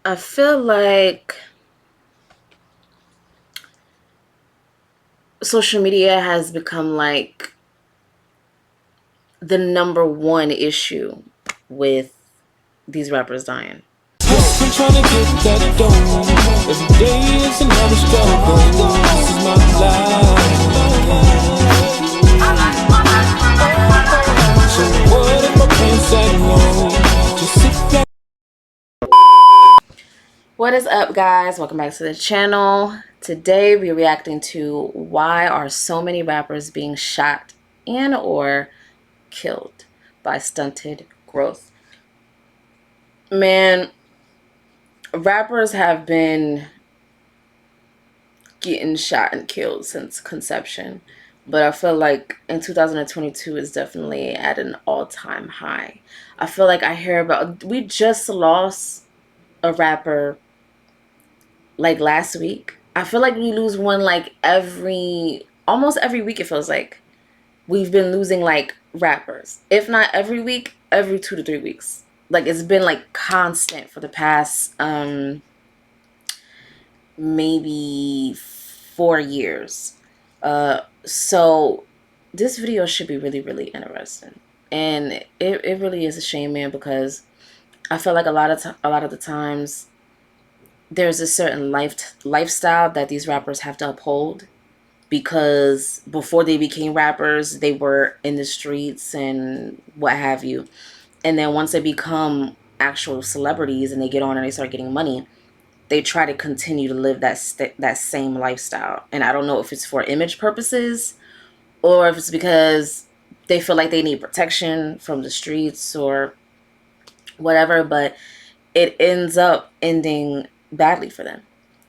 I feel like social media has become like the number one issue with these rappers dying. I'm trying to get that dough. Every day is another struggle. This is my life. So what if I can't say no? Just sit back. What is up, guys? Welcome back to the channel. Today we're reacting to why are so many rappers being shot and or killed by stunted growth. Man, rappers have been getting shot and killed since conception, but I feel like in 2022 is definitely at an all-time high. I feel like I hear about, we just lost a rapper like last week. I feel like we lose one like almost every week. It feels like we've been losing like rappers, if not every week, every 2 to 3 weeks. Like it's been like constant for the past maybe 4 years. So this video should be really, really interesting. And it really is a shame, man, because I feel like a lot of the times there's a certain lifestyle that these rappers have to uphold, because before they became rappers, they were in the streets and what have you. And then once they become actual celebrities and they get on and they start getting money, they try to continue to live that same lifestyle. And I don't know if it's for image purposes or if it's because they feel like they need protection from the streets or whatever, but it ends up ending badly for them.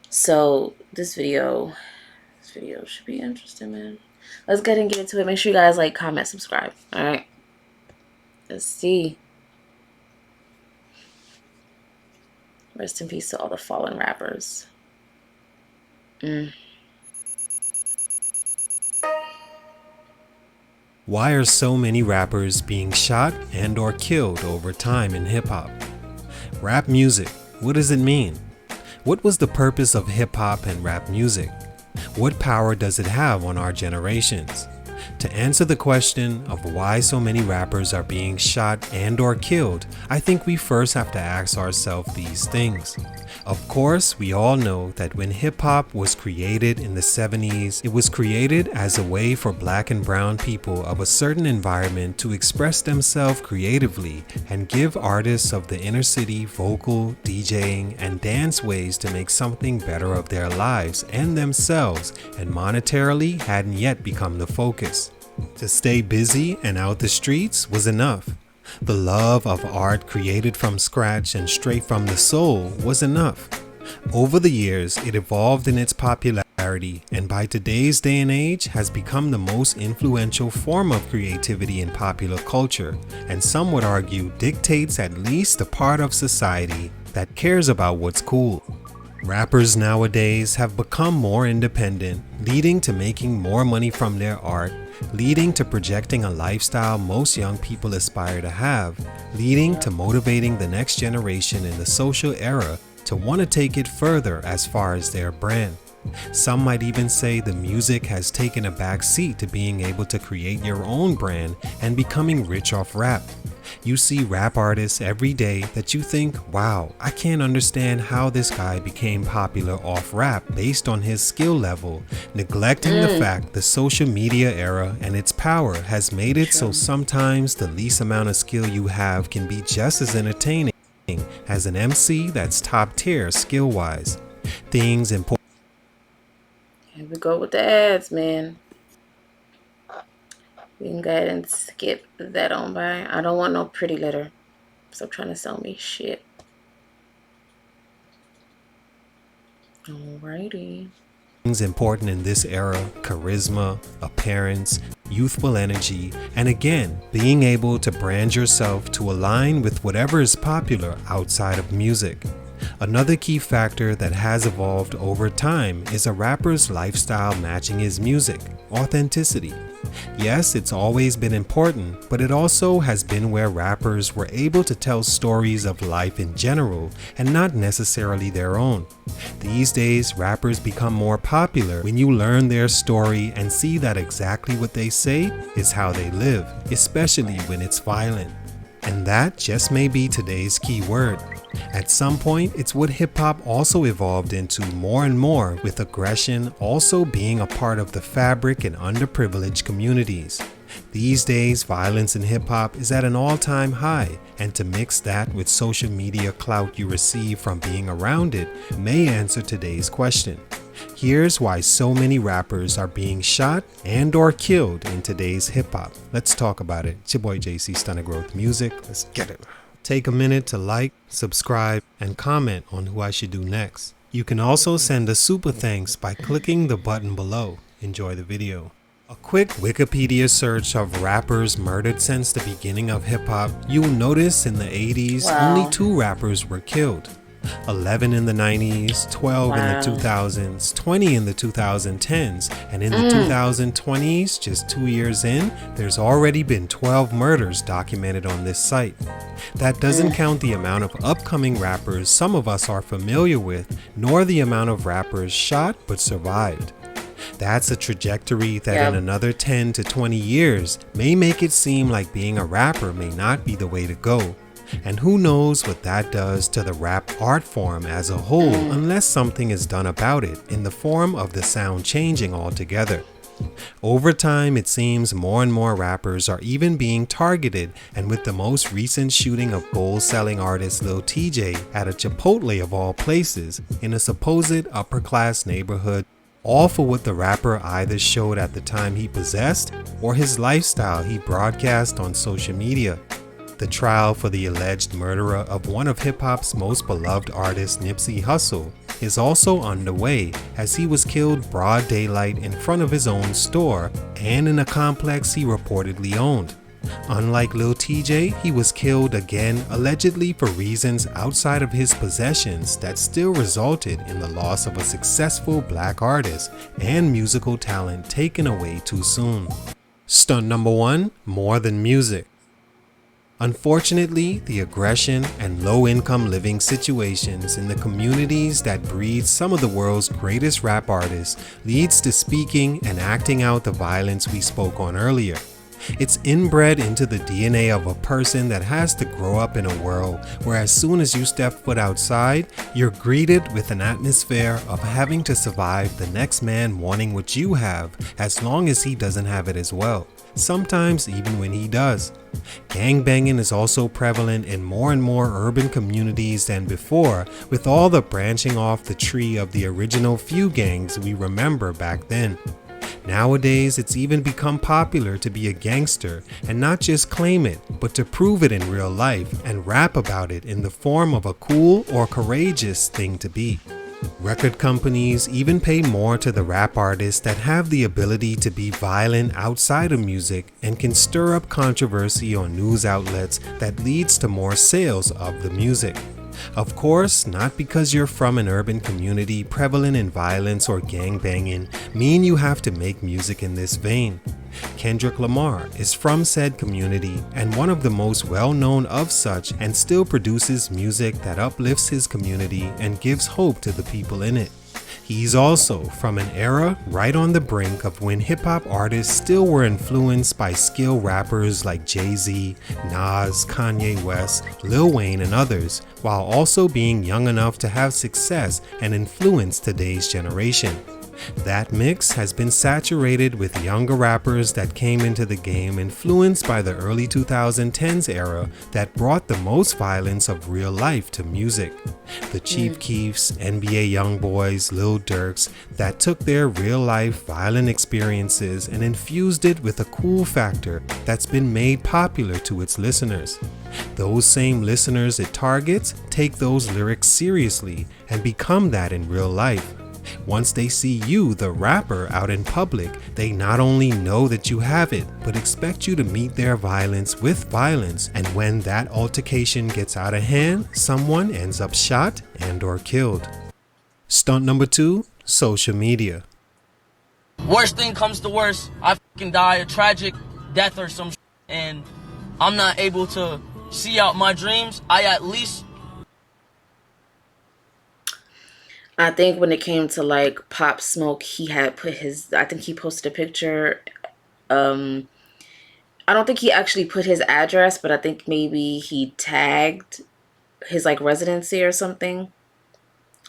So this video should be interesting, man. Let's go ahead and get into it. Make sure you guys like, comment, subscribe. All right, let's see. Rest in peace to all the fallen rappers. Why are so many rappers being shot and or killed over time in hip-hop? Rap music, what does it mean? What was the purpose of hip-hop and rap music? What power does it have on our generations? To answer the question of why so many rappers are being shot and or killed, I think we first have to ask ourselves these things. Of course, we all know that when hip-hop was created in the 70s, it was created as a way for black and brown people of a certain environment to express themselves creatively and give artists of the inner city vocal, DJing, and dance ways to make something better of their lives and themselves, and monetarily hadn't yet become the focus. To stay busy and out the streets was enough. The love of art created from scratch and straight from the soul was enough. Over the years, it evolved in its popularity, and by today's day and age has become the most influential form of creativity in popular culture, and some would argue dictates at least the part of society that cares about what's cool. Rappers nowadays have become more independent, leading to making more money from their art, leading to projecting a lifestyle most young people aspire to have, leading to motivating the next generation in the social era to want to take it further as far as their brand. Some might even say the music has taken a back seat to being able to create your own brand and becoming rich off rap. You see rap artists every day that you think, wow, I can't understand how this guy became popular off rap based on his skill level, neglecting the fact the social media era and its power has made it so sometimes the least amount of skill you have can be just as entertaining as an MC that's top tier skill wise. Things important. Here we go with the ads, man. We can go ahead and skip that on by. I don't want no pretty litter. Stop trying to sell me shit. Alrighty. Things important in this era: charisma, appearance, youthful energy, and again, being able to brand yourself to align with whatever is popular outside of music. Another key factor that has evolved over time is a rapper's lifestyle matching his music, authenticity. Yes, it's always been important, but it also has been where rappers were able to tell stories of life in general and not necessarily their own. These days, rappers become more popular when you learn their story and see that exactly what they say is how they live, especially when it's violent. And that just may be today's key word. At some point, it's what hip-hop also evolved into more and more, with aggression also being a part of the fabric in underprivileged communities. These days, violence in hip-hop is at an all-time high, and to mix that with social media clout you receive from being around it may answer today's question. Here's why so many rappers are being shot and or killed in today's hip-hop. Let's talk about it. It's your boy JC Stunner Growth Music. Let's get it. Take a minute to like, subscribe, and comment on who I should do next. You can also send a super thanks by clicking the button below. Enjoy the video. A quick Wikipedia search of rappers murdered since the beginning of hip-hop, you'll notice in the 80s only 2 rappers were killed. 11 in the 90s, 12 in the 2000s, 20 in the 2010s, and in the 2020s, just 2 years in, there's already been 12 murders documented on this site. That doesn't count the amount of upcoming rappers some of us are familiar with, nor the amount of rappers shot but survived. That's a trajectory that in another 10 to 20 years may make it seem like being a rapper may not be the way to go. And who knows what that does to the rap art form as a whole unless something is done about it in the form of the sound changing altogether. Over time, it seems more and more rappers are even being targeted, and with the most recent shooting of gold-selling artist Lil TJ at a Chipotle of all places in a supposed upper-class neighborhood, all for what the rapper either showed at the time he possessed or his lifestyle he broadcast on social media. The trial for the alleged murderer of one of hip-hop's most beloved artists, Nipsey Hussle, is also underway as he was killed broad daylight in front of his own store and in a complex he reportedly owned. Unlike Lil TJ, he was killed again allegedly for reasons outside of his possessions that still resulted in the loss of a successful black artist and musical talent taken away too soon. Stunt number 1, more than music. Unfortunately, the aggression and low-income living situations in the communities that breed some of the world's greatest rap artists leads to speaking and acting out the violence we spoke on earlier. It's inbred into the DNA of a person that has to grow up in a world where as soon as you step foot outside, you're greeted with an atmosphere of having to survive the next man wanting what you have as long as he doesn't have it as well. Sometimes even when he does. Gangbanging is also prevalent in more and more urban communities than before, with all the branching off the tree of the original few gangs we remember back then. Nowadays, it's even become popular to be a gangster and not just claim it, but to prove it in real life and rap about it in the form of a cool or courageous thing to be. Record companies even pay more to the rap artists that have the ability to be violent outside of music and can stir up controversy on news outlets that leads to more sales of the music. Of course, not because you're from an urban community prevalent in violence or gangbanging mean you have to make music in this vein. Kendrick Lamar is from said community and one of the most well-known of such, and still produces music that uplifts his community and gives hope to the people in it. He's also from an era right on the brink of when hip-hop artists still were influenced by skilled rappers like Jay-Z, Nas, Kanye West, Lil Wayne, and others, while also being young enough to have success and influence today's generation. That mix has been saturated with younger rappers that came into the game influenced by the early 2010s era that brought the most violence of real life to music. The Chief Keefs, NBA Youngboys, Lil Durks that took their real life violent experiences and infused it with a cool factor that's been made popular to its listeners. Those same listeners it targets take those lyrics seriously and become that in real life. Once they see you, the rapper, out in public, they not only know that you have it, but expect you to meet their violence with violence. And when that altercation gets out of hand, someone ends up shot and or killed. Stunt number 2, social media. Worst thing comes to worst, I fucking die a tragic death or some shit, and I'm not able to see out my dreams. I think when it came to like Pop Smoke, he had put his, I think he posted a picture. I don't think he actually put his address, but I think maybe he tagged his like residency or something.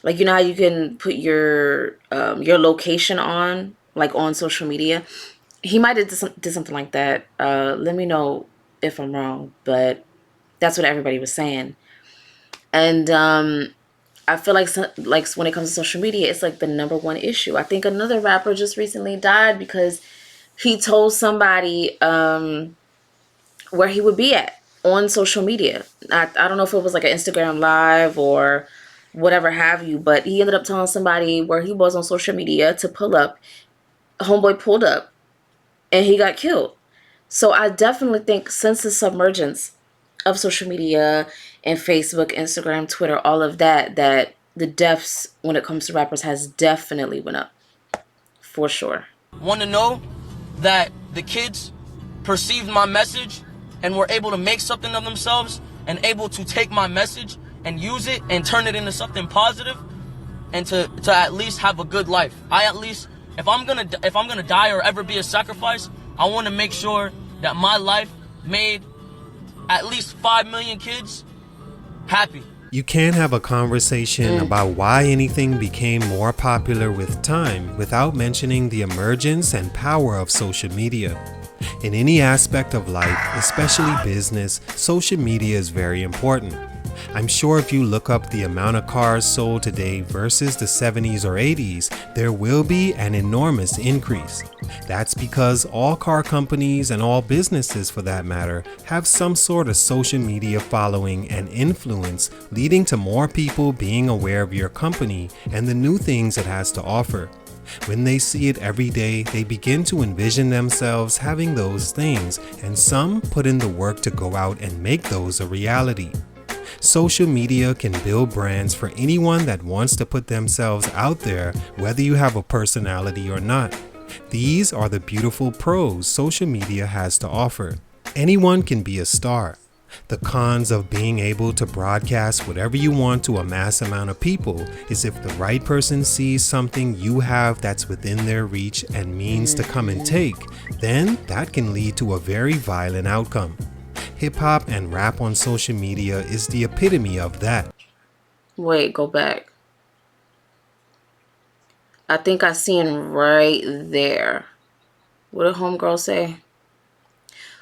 Like, you know how you can put your location on, like on social media? He might have did something like that. Let me know if I'm wrong, but that's what everybody was saying. And I feel like when it comes to social media, it's like the number one issue. I think another rapper just recently died because he told somebody where he would be at on social media. I don't know if it was like an Instagram live or whatever have you, but he ended up telling somebody where he was on social media to pull up. Homeboy pulled up and he got killed. So I definitely think since the submergence of social media and Facebook, Instagram, Twitter, all of that, that the deaths when it comes to rappers has definitely went up. For sure. Want to know that the kids perceived my message and were able to make something of themselves and able to take my message and use it and turn it into something positive and to at least have a good life. If I'm gonna die or ever be a sacrifice, I want to make sure that my life made at least 5 million kids happy. You can't have a conversation about why anything became more popular with time without mentioning the emergence and power of social media. In any aspect of life, especially business, social media is very important. I'm sure if you look up the amount of cars sold today versus the 70s or 80s, there will be an enormous increase. That's because all car companies and all businesses for that matter have some sort of social media following and influence, leading to more people being aware of your company and the new things it has to offer. When they see it every day, they begin to envision themselves having those things, and some put in the work to go out and make those a reality. Social media can build brands for anyone that wants to put themselves out there, whether you have a personality or not. These are the beautiful pros social media has to offer. Anyone can be a star. The cons of being able to broadcast whatever you want to a mass amount of people is if the right person sees something you have that's within their reach and means to come and take, then that can lead to a very violent outcome. Hip-hop and rap on social media is the epitome of that. Wait, go back. I think I seen right there. What did homegirl say?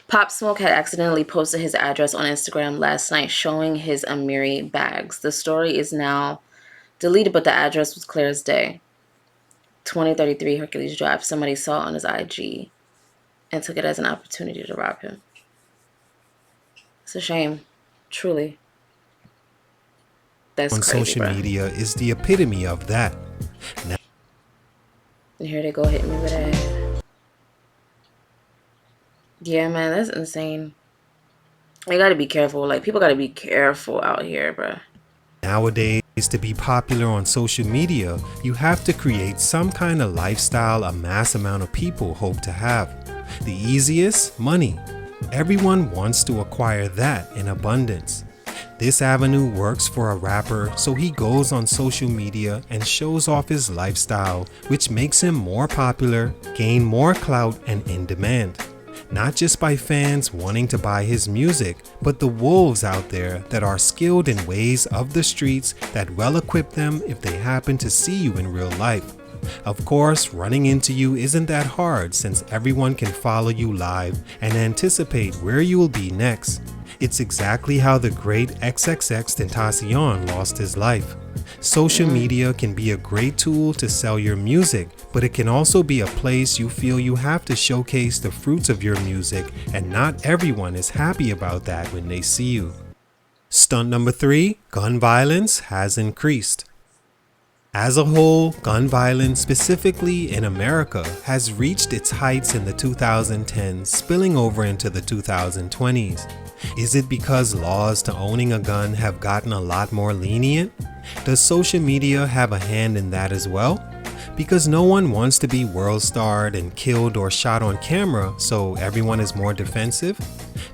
Pop Smoke had accidentally posted his address on Instagram last night showing his Amiri bags. The story is now deleted, but the address was clear as day. 2033 Hercules Drive. Somebody saw it on his IG and took it as an opportunity to rob him. It's a shame. Truly. That's on crazy, social bro. media is the epitome of that. Now, And here they go hitting me with that. Yeah, man, that's insane. You gotta be careful. Like, people gotta be careful out here, bro. nowadays, to be popular on social media, you have to create some kind of lifestyle a mass amount of people hope to have. The easiest? Money. Everyone wants to acquire that in abundance. This avenue works for a rapper, so he goes on social media and shows off his lifestyle, which makes him more popular, gain more clout, and in demand. Not just by fans wanting to buy his music, but the wolves out there that are skilled in ways of the streets that well equip them if they happen to see you in real life. Of course, running into you isn't that hard since everyone can follow you live and anticipate where you will be next. It's exactly how the great XXXTentacion lost his life. Social media can be a great tool to sell your music, but it can also be a place you feel you have to showcase the fruits of your music, and not everyone is happy about that when they see you. Stunt number 3, gun violence has increased. As a whole, gun violence, specifically in America, has reached its heights in the 2010s, spilling over into the 2020s. Is it because laws to owning a gun have gotten a lot more lenient? Does social media have a hand in that as well? Because no one wants to be world-starred and killed or shot on camera, so everyone is more defensive?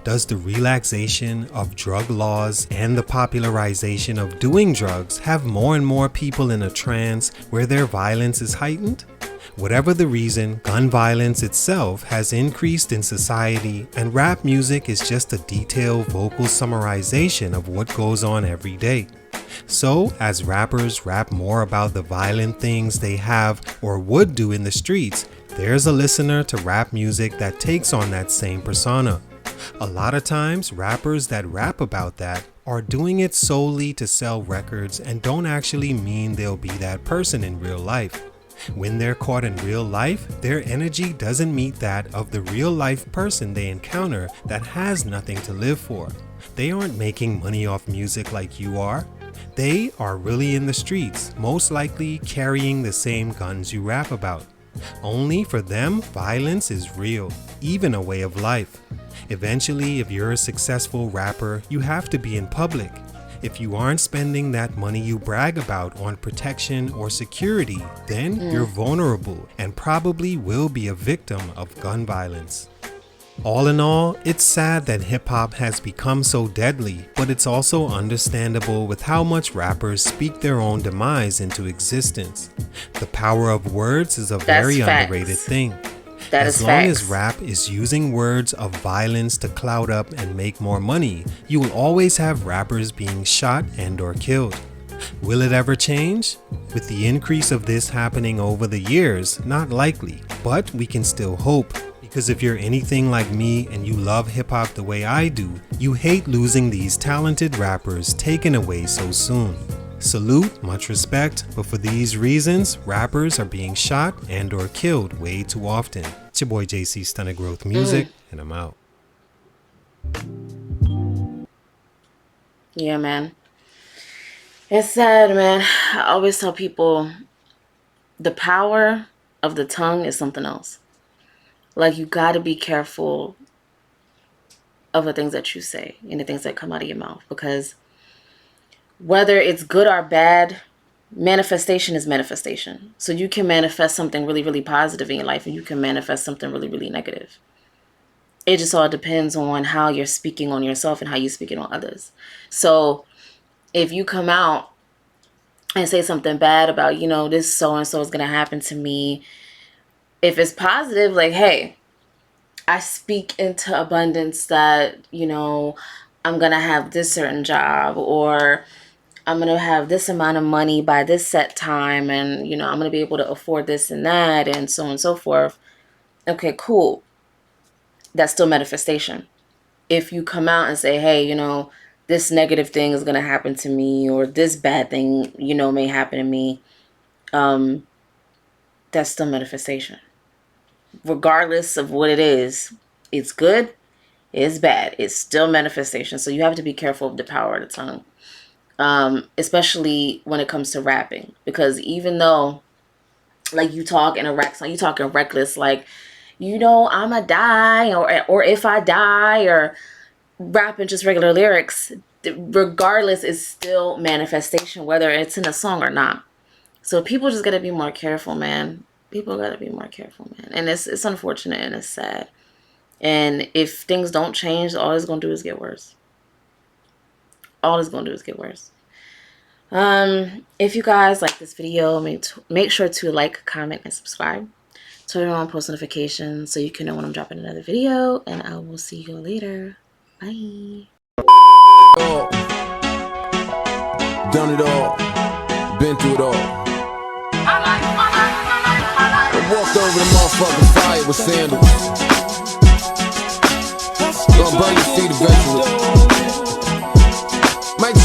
Does the relaxation of drug laws and the popularization of doing drugs have more and more people in a trance where their violence is heightened? Whatever the reason, gun violence itself has increased in society, and rap music is just a detailed vocal summarization of what goes on every day. So, as rappers rap more about the violent things they have or would do in the streets, there's a listener to rap music that takes on that same persona. A lot of times, rappers that rap about that are doing it solely to sell records and don't actually mean they'll be that person in real life. When they're caught in real life, their energy doesn't meet that of the real life person they encounter that has nothing to live for. They aren't making money off music like you are. They are really in the streets, most likely carrying the same guns you rap about. Only for them, violence is real, even a way of life. Eventually, if you're a successful rapper, you have to be in public. If you aren't spending that money you brag about on protection or security, then you're vulnerable and probably will be a victim of gun violence. All in all, it's sad that hip-hop has become so deadly, but it's also understandable with how much rappers speak their own demise into existence. The power of words is a very underrated thing. As long as rap is using words of violence to clout up and make more money, you will always have rappers being shot and or killed. Will it ever change? With the increase of this happening over the years, not likely, but we can still hope. Because if you're anything like me and you love hip-hop the way I do, you hate losing these talented rappers taken away so soon. Salute, much respect, but for these reasons, rappers are being shot and or killed way too often. It's your boy JC Stunna Growth Music, and I'm out. Yeah, man. It's sad, man. I always tell people the power of the tongue is something else. Like, you got to be careful of the things that you say and the things that come out of your mouth, because whether it's good or bad, manifestation is manifestation. So you can manifest something really, really positive in your life, and you can manifest something really, really negative. It just all depends on how you're speaking on yourself and how you're speaking on others. So if you come out and say something bad about, you know, this so-and-so is going to happen to me, if it's positive, like, hey, I speak into abundance that, you know, I'm going to have this certain job, or I'm going to have this amount of money by this set time, and, you know, I'm going to be able to afford this and that, and so on and so forth. Okay, cool. That's still manifestation. If you come out and say, hey, you know, this negative thing is going to happen to me, or this bad thing, you know, may happen to me, that's still manifestation. Regardless of what it is, it's good, it's bad, it's still manifestation. So you have to be careful of the power of the tongue, especially when it comes to rapping, because even though, like, you talk in a rap song, you talking reckless, like, you know, I'ma die, or if I die, or rapping just regular lyrics, regardless, it's still manifestation, whether it's in a song or not. So people just gotta be more careful, man. People gotta be more careful, man. And it's unfortunate and it's sad. And if things don't change, all it's gonna do is get worse. All it's gonna do is get worse. If you guys like this video, make sure to like, comment, and subscribe. Turn on post notifications so you can know when I'm dropping another video. And I will see you later. Bye. Done it all. Been through it all. I walked over the motherfucking fire with sandals. Gonna burn your feet eventually. Might